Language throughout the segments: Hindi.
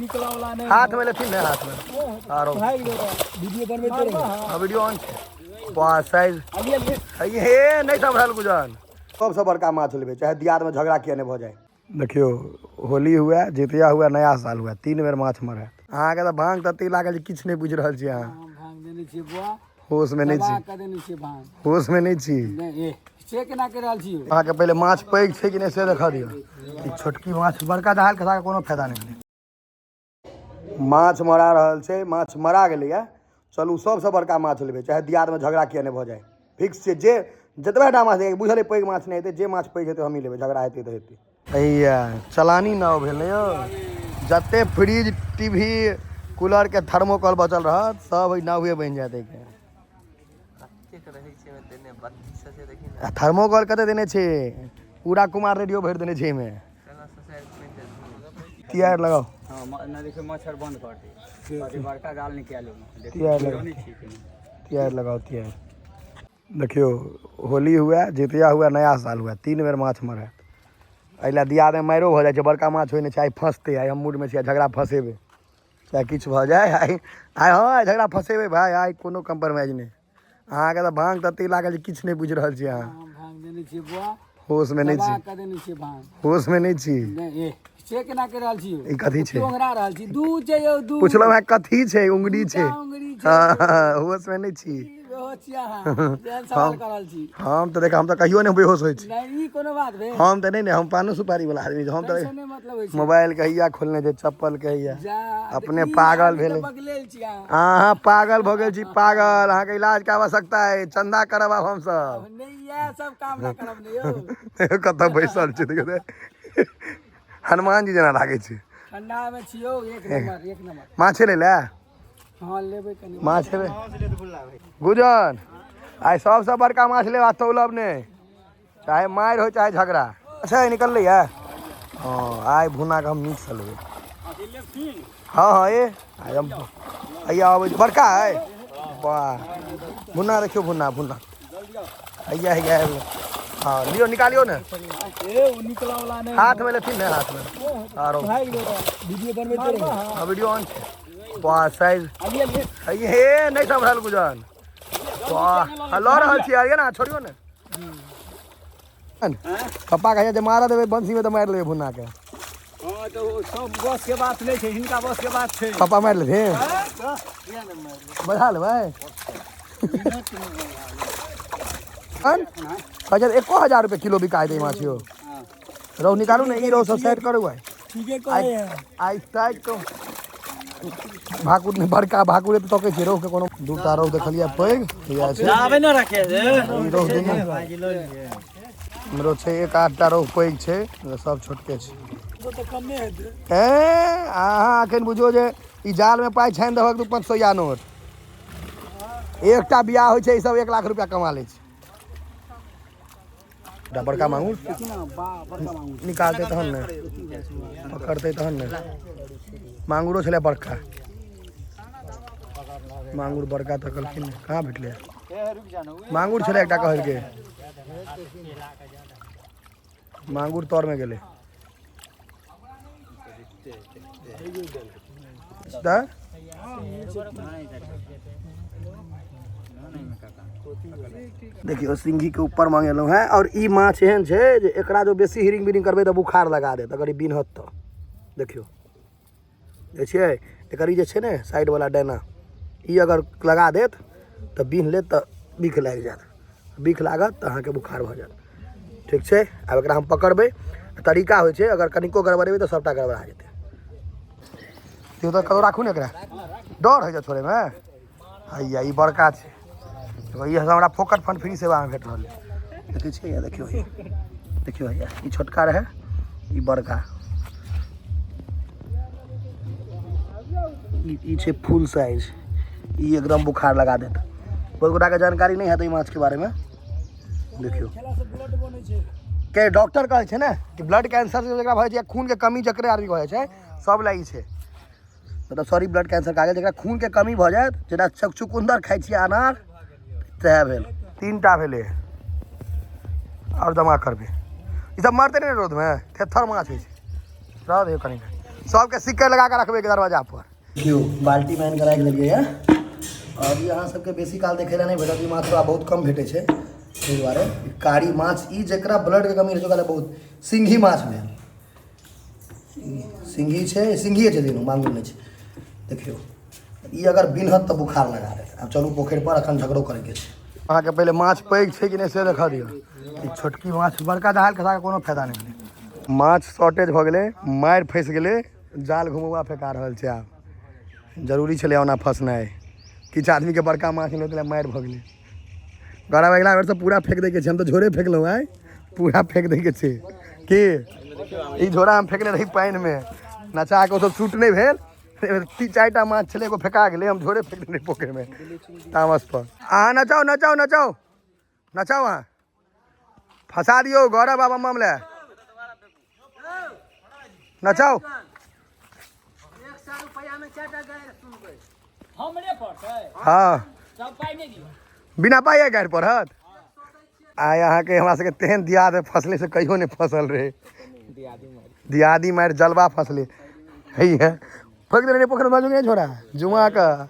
निकला वाला नहीं हाथ में लेथिन ना हाथ में आरो वीडियो बनबे तो वीडियो ऑन वाह साइज ये नहीं संभल गुजन सबसे बड़का माछ लेबे चाहे दियाद में झगड़ा किया नहीं भ जाए। देखियो होली हुआ जितिया हुआ नया साल हुआ 3 बेर माछ मरे अहाँ के तो भांग तत्ती लागल किछ नहीं बुझ रहल छी अहाँ भांग देने छी बुआ होश में नहीं छी कर देने छी भांग होश में नहीं छी नहीं चेक ना कर रहल छी अहाँ के पहले माछ पैघ छै कि नहीं से देखा दियो ई छोटकी माछ बड़का दहाल खसा के कोनो फायदा नहीं भेलै माछ मरा रहल छै माछ मरा गेलै है चलू सबसे बड़का माछ लेबे चाहे दियाद में झगड़ा किया नहीं भ जाए फिक्स छै जे जतबा माछ बुझल है पैघ माछ नहीं हेतै जे माछ पैघ हेतै हम ही लेबै झगड़ा हेतै तऽ हेतै हैया चलानी नाव भेल ने यौ जते फ्रिज टीवी कूलर के थर्मोकोल बचल रहत सब नावे बनि जाते थर्मोकोल कते देने छै पूरा कुमार रेडियो भरि देने छै एहिमे तियार लगाओ ना देखियो मच्छर बंद कर दे बड़का जाल निकालो तियार लगाओ तियार देखियो होली हुआ जितिया हुआ नया साल हुआ 3 बेर माछ मरे अइला दियाद में मारो भ जाए छै बड़का माछ होय ने चाहे फंसते आइ हम मूड में छियै झगड़ा फंसेबे चाहे किछु भ जाए आइ हाँ झगड़ा फंसेबे भाई आइ कोनो कंप्रोमाइज नहीं अहाँ के तो भांग तत्ती लागल किछु नहीं बुझ रहल छी अहाँ भांग देने छी बुआ होश में नहीं छी कर देने छी भांग होश में नहीं छी नहीं चेक ना कर रहल छी ई कथी छै ओंगरा रहल छी दूध छै यौ दूध पुछलौ है कथी छै उंगली छै उंगली छै होश में नहीं छी सवाल करल छी हम तो देख हम तो कहियो नहीं बेहोश होय छी नहीं ई कोनो बात भे हम तो नहीं हम पानो सुपारी वाला आदमी हम तो मतलब मोबाइल कहिया खोलने छै चप्पल कहिया अपने पागल भेले बगलेल छी अहाँ पागल भ गेल छी पागल अहाँ के इलाज के आवश्यकता है चंदा करब आब हम सब नहीं ये सब काम ना करब ने यो कत बैसल छी देख हनुमान जी जना लागे छै ठंडा में छियो एक नंबर माछे ले ले हां लेबे कनी माछ लेबे गुजन आइ सबसे बड़का माछ लेबा तौलब ने चाहे मार हो चाहे झगड़ा अच्छा निकल है हाँ आइ भुना के हम नीक से लेबे हाँ हाँ ये आइ हम अइया आबै बड़का है वाह भुना देखियो भुना भुना अइया है हाँ लियो निकालियो ने निकला वाला नहीं हाथ में लेथिन ना हाथ में आरो वीडियो बनबे तो वीडियो ऑन वाह साइज ये नहीं संभल गुजन वाह लड़ रहल छी यार ना छोड़ियो ने पप्पा कहिया जे मारा देबे बंसी में तो मार लेबे भुना के हां तो सब बस के बात नहीं छै हिनका बस के बात छै पापा मार लेथे बढ़ा लेबै हजार 1000 रुपए किलो बिकाय दे माछियो रौ निकालू ने ई रौ सब सेट करू ठीक है कोई आई टाइट को भाकुर ने बड़का भाकुर तो तके छै रौ के कोनो दूटा रौ देखलिया पैग या छै आबे न रखे ई रौ हमरो छै 1-8टा रौ पैग छै सब छोटके छै तो कमे हेते अहाँ अखन बुझो जे ई जाल में पाइ छानि देबक तो 500 या नोट एकटा बियाह होइ छै ई सब 1 लाख रुपया कमा लै छै बड़का मांगुर निकालते तहन ने पकड़ते तहन ने मांगुरो छलै बड़का मांगुर बड़का तकलखिन कहाँ भेटलै मांगुर छलै एकटा कहल के मांगुर तौर में गेलै देखियो सिंघी के ऊपर मांगेलहुँ है और ई माछ एहन छै जे एकरा जो बेसी हिरिंग बिरिंग करबै तऽ बुखार लगा देत अगर ई बिनहत तऽ देखियो देखिए एकर ई जे छै ने साइड वाला डाना ई अगर लगा देत तऽ बिन लेत तऽ बिख लागि जायत बिख लागत तऽ अहाँके बुखार भऽ जायत ठीक छै आब एकरा हम पकड़बै तरीका होइ छै अगर कनिको गड़बड़ेबै तऽ सबटा गड़बड़ा जेतै त्यो तऽ कतौ राखू ने एकरा डर होइ छै छोड़ैमे हैया ई बड़का छै ये हमारा फोकट फंड फ्री सेवा में भेट रहा है देखियो भैया ये छोटका रहे ये बड़का ये छे फुल साइज ये एकदम बुखार लगा देत कोई गोटा के जानकारी नहीं है तो माछ के बारे में देखियो के डॉक्टर कहे छे ना कि ब्लड कैंसर जकरा भए छै खून के कमी जकरे आदमी कहे छै सब लागि छै मतलब सॉरी ब्लड कैंसर कागे जकरा खून के कमी भ जायत जेना चुकंदर खाइ छी अनार तै भेल 3टा भेले और जमा करबे ई सब मरते नहीं रोड में थेथर माछ होइ छै रह दे कनी सबके सिक्के लगा के रखबे के दरवाजा पर। देखियो बाल्टी में के राखि देलियै है। और यहाँ सबके बेसी काल देखे ला नहीं भेटत, ई माछ बहुत कम भेटे छै, ताहि दुआरे कारी माछ ई जेकरा ब्लड के कमी रहै छै ओकरा बहुत। सिंघी माछ भेल, सिंघी छै, सिंघिए छै दिनो मांगुर नहीं छै। देखियो ई अगर बिनहत तऽ बुखार लगा देत। आब चलू पोखरि पर, अखन झगड़ो करैके छै। अहाँके पहले माछ पैघ छै कि नहीं से देखा दियौ। ई छोटकी माछ बड़का जहाज खसा के कोनो फायदा नहीं भेलै। माछ शॉर्टेज भऽ गेलै, मारि फँसि गेलै, जाल घुमौआ फेंका रहल छै। आब जरूरी छलै ओना फँसनाइ, किछु आदमीके बड़का माछ मिलत लए मारि भऽ गेलै। गौरव अगिला बेर से पूरा फेंक दैके छै, हम तो झोरे फेंकलहुँ आइ, पूरा फेंक दैके छै कि ई झोरा हम फेंकले रही पानिमे, नचा के ओ सब शूट नहीं भेल। 3-4टा माछ छलै, एगो फेंका गेलै, हम झोरे फेंक देने पोखरिमे तामस पर। अहाँ नचाओ नचाओ नचाओ नचाओ, अहाँ फंसा दियो गौरव बाबा मामले नचाओ। हाँ बिना पाई गाड़ि पड़त। आइ अहाँके हमरा सबके तेहन दियाद फसले से कहियो नहीं फसल रहे। दियादी मारि जलवा फसले है फेंक देने पोखर में नहीं छोड़ा जुमा का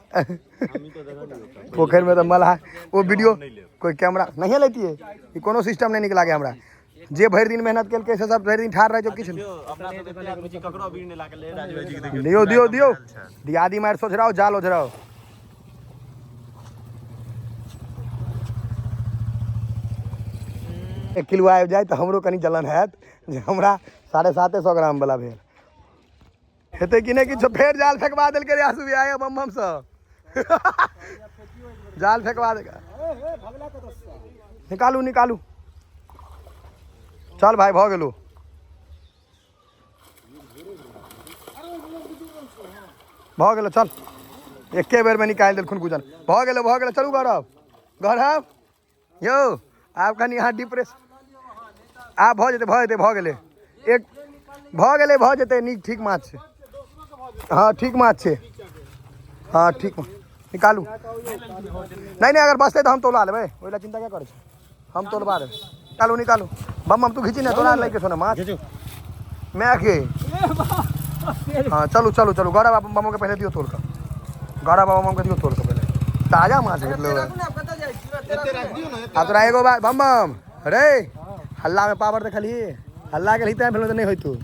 पोखर में तो मल्लाह वो वीडियो कोई कैमरा नहीं लेती है, ये कोनो सिस्टम नहीं निकला गया हमरा। जे भरि दिन मेहनत केलकै से सब भरि दिन ठाड़ रहे जो किछु दियो दियो दियो दियादी मारि सोझराओ, जाल ओझराओ। एक किलो आबि जाए तो हमरो कनी जलन हैत जे हमरा 750 ग्राम वाला भेल हेतै कि नहीं। किछु फेर जाल फेंकवा देलकै रे आसू आया बम बम सब जाल फेंकवा देगा। निकालू निकालू, चल भाई भऽ गेलो। भऽ गेलो, चल एके बेर में निकाल देलखुन गुजन। भऽ गेलो चलू गौरव गौरव यौ आब कनी यहाँ डिप्रेस आब भऽ गेलै एक भऽ जेतै नीक ठीक माछ छै। हाँ ठीक माछ छै, हाँ ठीक निकालू। नहीं अगर बचतै तो हम तोला लेबै, ओहि लए चिंता क्या करै छै, हम तोलबा देबै। निकालू निकालू बम तू घीची ना, तोरा लैके छौ ना माछ मैं के। हाँ चलू चलू चलू गौरव बाबा बम के पहले दियो तोल कर, गौरव बाबा बम के दियो तोल कर पहले। ताजा माछ भेटलो आ तोरा एगो बात बम बम रे हल्ला में पावर देखली, हल्ला के लिए भेलो तो नहीं होइतो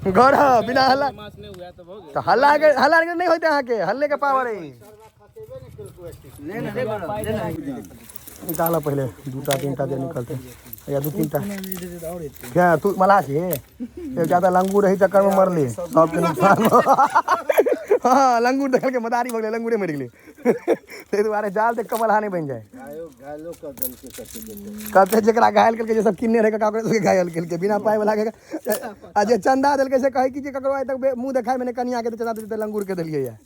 गौरव बिना हल्ला तो हल्ला के नहीं होते अहाँ के, हल्ले के पावर है। निकालो पहले 2-3टा देर निकलते या 2-3टा क्या तू मला छे एक ज्यादा लंगूर रही चक्कर में मरली सबके नुकसान। हाँ लंगूर देख के मदारी भगले, लंगूरे मर गेली ते दुआरे जाल देख कमल हानि बन जाए। कहते जकरा घायल करके जे सब किन्ने रहे काकरो से घायल करके बिना पाए वाला के आ जे चंदा देलके से कहे कि जे ककरो आइ तक मुंह देखाय मैंने कनिया के चंदा देते लंगूर के देलिए या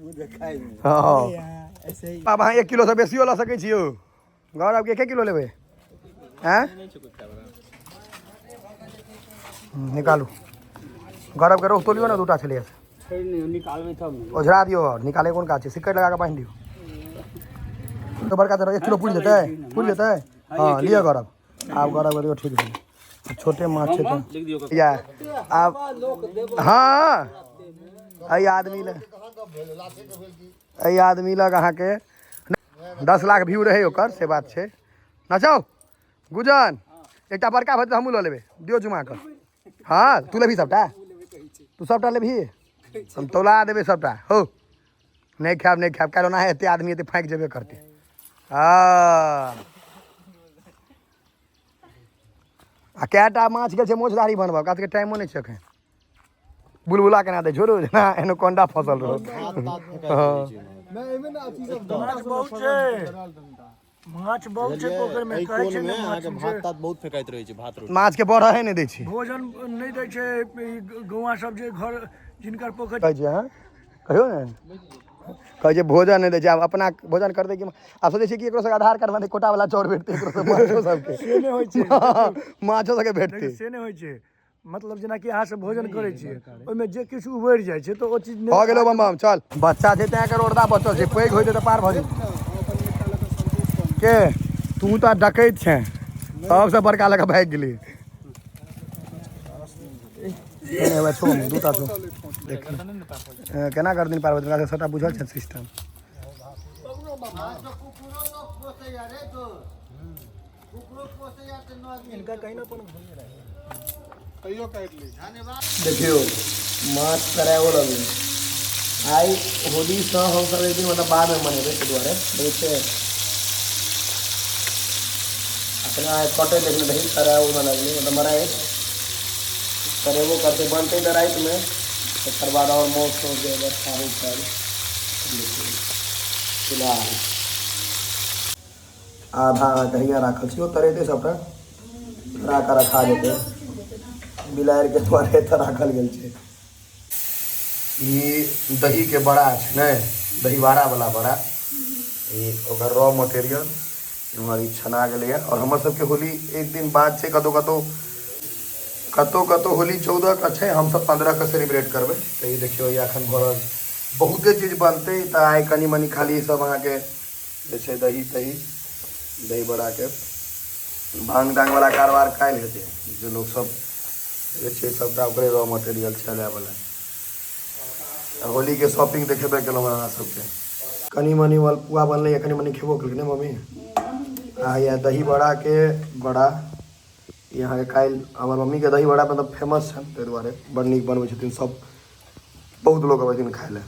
मुंह देखाय। हां ऐसे ही बाबा 1 किलो से बेसियो ल सकै छियो गौरव के 1 किलो लेबे हैं। निकालू गौरव के रोक तोलियो ना, 2टा छलिए निकालबे तब ओझरा दियो, निकाले कोन का छै सिक्कट लगा के बांध दियो तो बड़का तरह 1 किलो पूरी देते। हाँ लिया गौरव, आप गौरव करियो ठीक है। छोटे माछ छै तो या आप हाँ अई आदमी लग अहाँ के 10 लाख व्यू रहे ओकर से बात छै। नचाओ गुजन एकटा बड़का भत हमहूँ लऽ लेबै दियो जुमा कर। हाँ तू लेबही सबटा, तू सबटा लेबही, हम तौला देबै सबटा। हो नहीं खायब काल्हि ओना एते आदमी एते फाँकि जेबे करते। आ कैटा माछ के छै मोछदारी बनबऽ, ओकरा सबके टाइमो नहीं छै एखन। बुलबुला केना दे झोरो ना एनो कोंडा फसल रहो। माछ बहुत छै पोखर में, कहै छै ने माछ भात बहुत फेकाइत रहै छै, भात रोटी माछ के बढ़े नहीं दै छै, भोजन नहीं दै छै। गौवा सब जे घर जिनकर पोखर कहै छै हां कहियो ने कहै छै भोजन नहीं दै छै। आब अपना भोजन करते कि आब सोचै छै कि एकरो से आधार कार्ड बने कोटा वाला चौर भेटते, एकरो से माछो सबके से नहीं होय छै, माछो सबके भेटते से नहीं होय छै। मतलब जेना कि अहाँ सब भोजन करै छियै ओइमे जे किछु उबैर जाइ छै तो ओ चीज भ गेलो बम बम। चल बच्चा छै तें के रोडदा बचल छै, पैघ होइते त पार भ जेतै। के तू तो डकैत छै, सबसे बड़का लगा भाग गेली। एने वह छो दूटा छो देख केना कर दिन पार होत सबटा बुझल छै सिस्टम इनका कहीं ना देखियो माछ कराओ लगे आई होली से हम सब एक दिन मतलब बाद में मनेबे के द्वारे देखते अपना कटे देखने दही कराओ ना लगले मतलब मराए करेबो करते बनते तो रात में एक बाद और मौसम के व्यवस्था हो चल फिलहाल आधा दहिया राखल छी ओ तरेते सबटा राखा रखा जेते बिलायर के द्वारे तऽ राखल गेल छै ई दही के बड़ा छै ने दही बाड़ा वाला बड़ा ई ओकर रॉ मटेरियल इमहर ई छना गेलै और हमर सबके होली एक दिन बाद छै कतौ होली 14 के छै हम सब 15 के सेलिब्रेट करबै तऽ ई देखियो ई एखन भरल बहुते चीज बनतै तऽ आइ कनी मनी खाली सब अहाँके जे छै दही बड़ा के भांग डांग वाला कारोबार काल्हि हेतै जे लोग सब जे छै सबटा ओकरे रॉ मटेरियल चलै वाला होली के शॉपिंग देखेबे केलहुँ अहाँ सबके कनी मनी पुआ बनलै कनी मनी खेबो केलकै ने मम्मी आ या दही बड़ा के बड़ा यहाँ के काल्हि हमर मम्मी के दही बड़ा मतलब फेमस छनि ताहि दुआरे बड़ नीक बनबै छथिन सब बहुत लोग अबै छथिन खाय लए